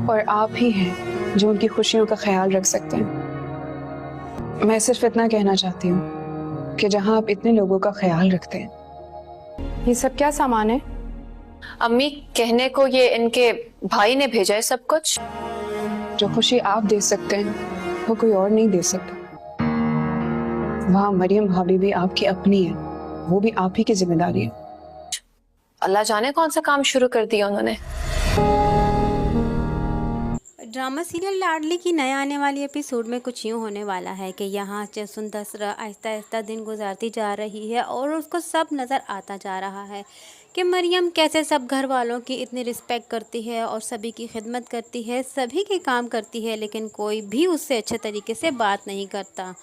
और आप ही हैं जो उनकी खुशियों का ख्याल रख सकते हैं। मैं सिर्फ इतना कहना चाहती हूँ कि जहाँ आप इतने लोगों का ख्याल रखते हैं। ये सब क्या सामान है? अम्मी, कहने को ये इनके भाई ने भेजा है सब कुछ। जो खुशी आप दे सकते हैं वो कोई और नहीं दे सकता। वहाँ मरियम भाभी भी आपकी अपनी है, वो भी आप ही की जिम्मेदारी है। अल्लाह जाने कौन सा काम शुरू कर दिया उन्होंने। ड्रामा सीरियल लाडली की नए आने वाली एपिसोड में कुछ यूँ होने वाला है कि यहाँ सुंदर आहिस्ता आहिस्ता दिन गुजारती जा रही है और उसको सब नज़र आता जा रहा है कि मरियम कैसे सब घर वालों की इतनी रिस्पेक्ट करती है और सभी की खिदमत करती है, सभी के काम करती है, लेकिन कोई भी उससे अच्छे तरीके से बात नहीं करता।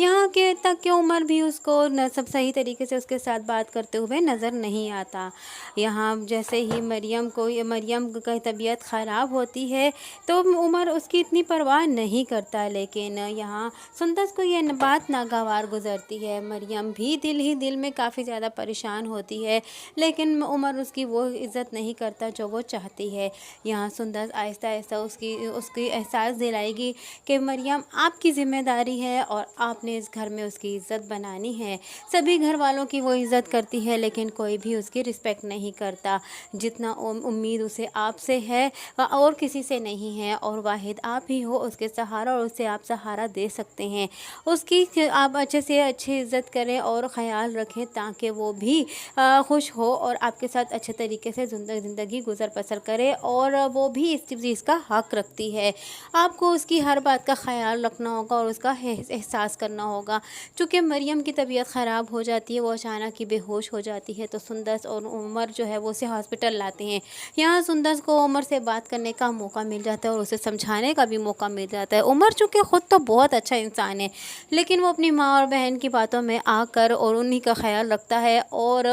यहाँ के तक कि उमर भी उसको न सब सही तरीके से उसके साथ बात करते हुए नज़र नहीं आता। यहाँ जैसे ही मरियम की तबीयत ख़राब होती है तो उमर उसकी इतनी परवाह नहीं करता, लेकिन यहाँ सुंदस को ये बात नागवार गुजरती है। मरियम भी दिल ही दिल में काफ़ी ज़्यादा परेशान होती है, लेकिन उमर उसकी वो इज़्ज़त नहीं करता जो वो चाहती है। यहाँ सुंदस आहिस्ता आहिस्ता उसकी एहसास दिलाएगी कि मरियम आपकी ज़िम्मेदारी है और आपने इस घर में उसकी इज़्ज़त बनानी है। सभी घर वालों की वो इज़्ज़त करती है, लेकिन कोई भी उसकी रिस्पेक्ट नहीं करता। जितना उम्मीद उसे आपसे है और किसी से नहीं है, और वाहिद आप ही हो उसके सहारा, और उसे आप सहारा दे सकते हैं। उसकी आप अच्छे से अच्छी इज़्ज़त करें और ख़याल रखें ताकि वो भी खुश हो और आपके साथ अच्छे तरीके से ज़िंदगी गुजर बसर करे, और वो भी इस चीज़ का हक़ रखती है। आपको उसकी हर बात का ख्याल रखना होगा और उसका एहसास करना होगा। चूँकि मरियम की तबीयत ख़राब हो जाती है, वो अचानक ही बेहोश हो जाती है, तो सुंदस और उमर जो है वो उसे हॉस्पिटल लाते हैं। यहाँ सुंदस को उमर से बात करने का मौका मिल जाता है और उसे समझाने का भी मौका मिल जाता है। उमर चूँकि ख़ुद तो बहुत अच्छा इंसान है, लेकिन वो अपनी माँ और बहन की बातों में आकर और उन्हीं का ख्याल रखता है और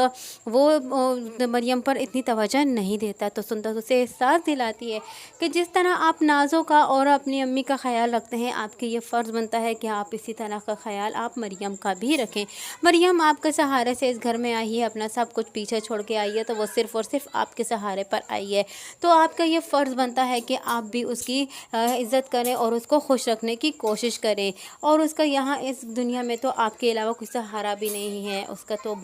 वो मरियम पर इतनी तवज्जो नहीं देता। तो सुंदस उसे एहसास दिलाती है कि जिस तरह आप नाज़ों का और अपनी अम्मी का ख्याल रखते हैं, आपके ये फ़र्ज़ बनता है कि आप इसी तरह का ख्याल आप मरियम का भी रखें। मरियम आपके सहारे से इस घर में आई है, अपना सब कुछ पीछे छोड़ के आई है, तो वो सिर्फ़ और सिर्फ आपके सहारे पर आई है। तो आपका ये फ़र्ज़ बनता है कि आप भी उसकी इज़्ज़त करें और उसको खुश रखने की कोशिश करें। और उसका यहाँ इस दुनिया में तो आपके अलावा कोई सहारा भी नहीं है उसका। तो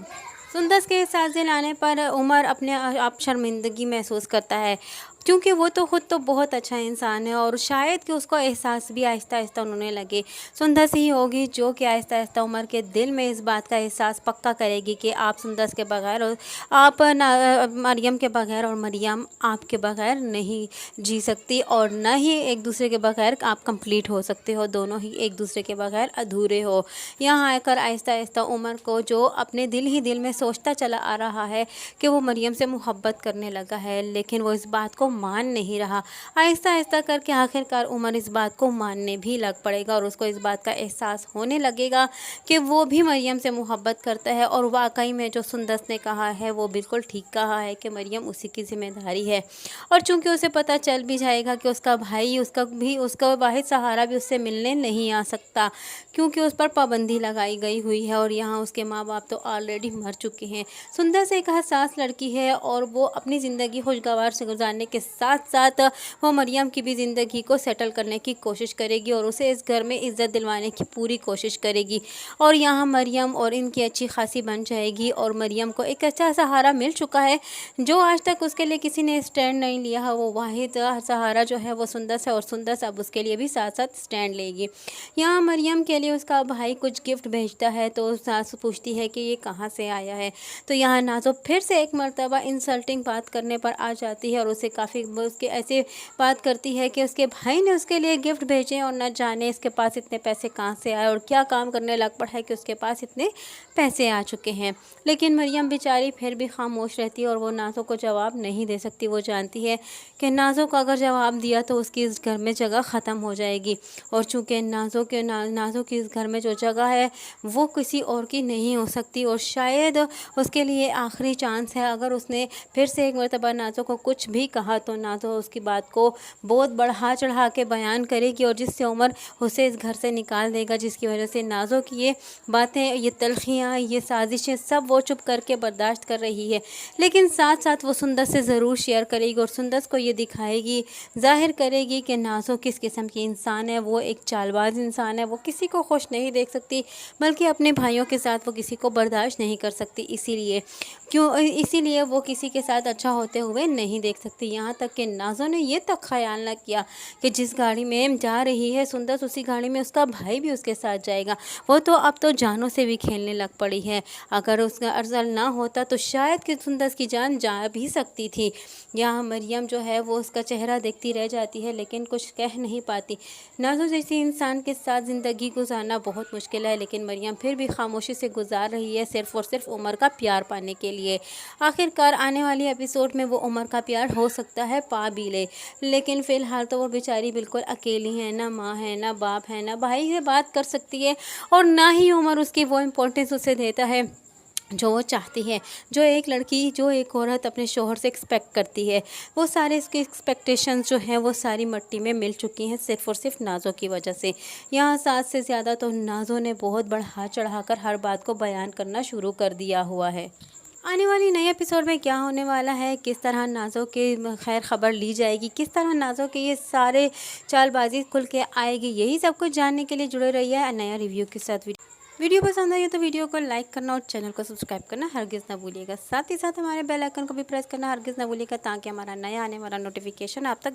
सुंदस के एहसास दिलाने पर उमर अपने आप शर्मिंदगी महसूस करता है, क्योंकि वो तो ख़ुद तो बहुत अच्छा इंसान है और शायद कि उसको एहसास भी आहिस्ता आहिस्ता उन्होंने लगे। सुंदस ही होगी जो कि आहिस्ता आहिस्ता उमर के दिल में इस बात का एहसास पक्का करेगी कि आप सुंदस के बगैर और आप मरियम के बगैर और मरियम आपके बगैर नहीं जी सकती, और न ही एक दूसरे के बगैर आप कंप्लीट हो सकते हो, दोनों ही एक दूसरे के बगैर अधूरे हो। यहाँ आकर आहिस्ता आहिस्ता उमर को जो अपने दिल ही दिल में सोचता चला आ रहा है कि वो मरियम से मोहब्बत करने लगा है, लेकिन वो इस बात को मान नहीं रहा। आहिस्ता आहिस्ता करके आखिरकार उमर इस बात को मानने भी लग पड़ेगा और उसको इस बात का एहसास होने लगेगा कि वो भी मरियम से मोहब्बत करता है, और वाकई में जो सुंदस ने कहा है वो बिल्कुल ठीक कहा है कि मरियम उसी की ज़िम्मेदारी है। और चूँकि उसे पता चल भी जाएगा कि उसका भाई उसका वाहिद सहारा भी उससे मिलने नहीं आ सकता, क्योंकि उस पर पाबंदी लगाई गई हुई है, और यहाँ उसके माँ बाप तो ऑलरेडी मर चुके हैं। सुंदस एक हसास लड़की है और वो अपनी ज़िंदगी खुशगवार से गुजारने के साथ साथ वो मरियम की भी ज़िंदगी को सेटल करने की कोशिश करेगी और उसे इस घर में इज़्ज़त दिलवाने की पूरी कोशिश करेगी। और यहाँ मरियम और इनकी अच्छी खासी बन जाएगी, और मरियम को एक अच्छा सहारा मिल चुका है जो आज तक उसके लिए किसी ने स्टैंड नहीं लिया है। वो वाहिद सहारा जो है वो सुंदस है, और सुंदस अब उसके लिए भी साथ साथ स्टैंड लेगी। यहाँ मरियम के लिए उसका भाई कुछ गिफ्ट भेजता है, तो सासू पूछती है कि ये कहाँ से आया है। तो यहाँ नाज़ो फिर से एक मर्तबा इंसल्टिंग बात करने पर आ जाती है और उसे काफ़ी उसके ऐसे बात करती है कि उसके भाई ने उसके लिए गिफ्ट भेजे और न जाने इसके पास इतने पैसे कहाँ से आए और क्या काम करने लग पड़ा है कि उसके पास इतने पैसे आ चुके हैं। लेकिन मरियम बेचारी फिर भी खामोश रहती है और वो नाज़ो को जवाब नहीं दे सकती। वो जानती है कि नाज़ो को अगर जवाब दिया तो उसकी इस घर में जगह ख़त्म हो जाएगी, और चूँकि नाज़ो की इस घर में जो जगह है वो किसी और की नहीं हो सकती, और शायद उसके लिए आखिरी चांस है। अगर उसने फिर से एक मरतबा नाज़ो को कुछ भी कहा कहा तो नाज़ो उसकी बात को बहुत बढ़ा चढ़ा के बयान करेगी और जिससे उमर उसे इस घर से निकाल देगा, जिसकी वजह से नाज़ो की ये बातें, ये तलखियाँ, ये साजिशें सब वो चुप करके बर्दाश्त कर रही है। लेकिन साथ साथ वो सुंदस से ज़रूर शेयर करेगी और सुंदस को ये दिखाएगी, ज़ाहिर करेगी कि नाज़ो किस किस्म की इंसान है। वो एक चालबाज इंसान है, वो किसी को खुश नहीं देख सकती, बल्कि अपने भाइयों के साथ वो किसी को बर्दाश्त नहीं कर सकती। इसीलिए वो किसी के साथ अच्छा होते हुए नहीं देख सकती। यहाँ तक कि नाज़ो ने ये तक ख्याल ना किया कि जिस गाड़ी में जा रही है सुंदस, उसी गाड़ी में उसका भाई भी उसके साथ जाएगा। वो तो अब तो जानों से भी खेलने लग पड़ी है। अगर उसका अर्ज़ल ना होता तो शायद कि सुंदस की जान जा भी सकती थी। यहाँ मरियम जो है वो उसका चेहरा देखती रह जाती है, लेकिन कुछ कह नहीं पाती। नाज़ो जैसी इंसान के साथ ज़िंदगी गुजारना बहुत मुश्किल है, लेकिन मरियम फिर भी खामोशी से गुजार रही है, सिर्फ़ और सिर्फ उमर का प्यार पाने के लिए। आखिरकार आने वाली एपिसोड में वो उमर का प्यार हो सकता है पा भी ले, लेकिन फ़िलहाल तो वो बेचारी बिल्कुल अकेली है, ना माँ है, ना बाप है, ना भाई से बात कर सकती है, और ना ही उमर उसकी वो इम्पोर्टेंस उसे देता है जो वो चाहती है, जो एक लड़की, जो एक औरत अपने शोहर से एक्सपेक्ट करती है। वो सारे इसकी एक्सपेक्टेशंस जो हैं वो सारी मिट्टी में मिल चुकी हैं, सिर्फ़ और सिर्फ नाज़ो की वजह से। यहाँ साथ से ज़्यादा तो नाज़ो ने बहुत बढ़ा चढ़ाकर हर बात को बयान करना शुरू कर दिया हुआ है। आने वाली नए एपिसोड में क्या होने वाला है, किस तरह नाज़ो के खैर खबर ली जाएगी, किस तरह नाज़ो के ये सारे चालबाजी खुल के आएगी, यही सब कुछ जानने के लिए जुड़े रहिए नया रिव्यू के साथ। वीडियो पसंद आई तो वीडियो को लाइक करना और चैनल को सब्सक्राइब करना हरगिज़ ना भूलिएगा। साथ ही साथ हमारे बेल आइकन को भी प्रेस करना हरगिज़ ना भूलिएगा, ताकि हमारा नया आने वाला नोटिफिकेशन आप तक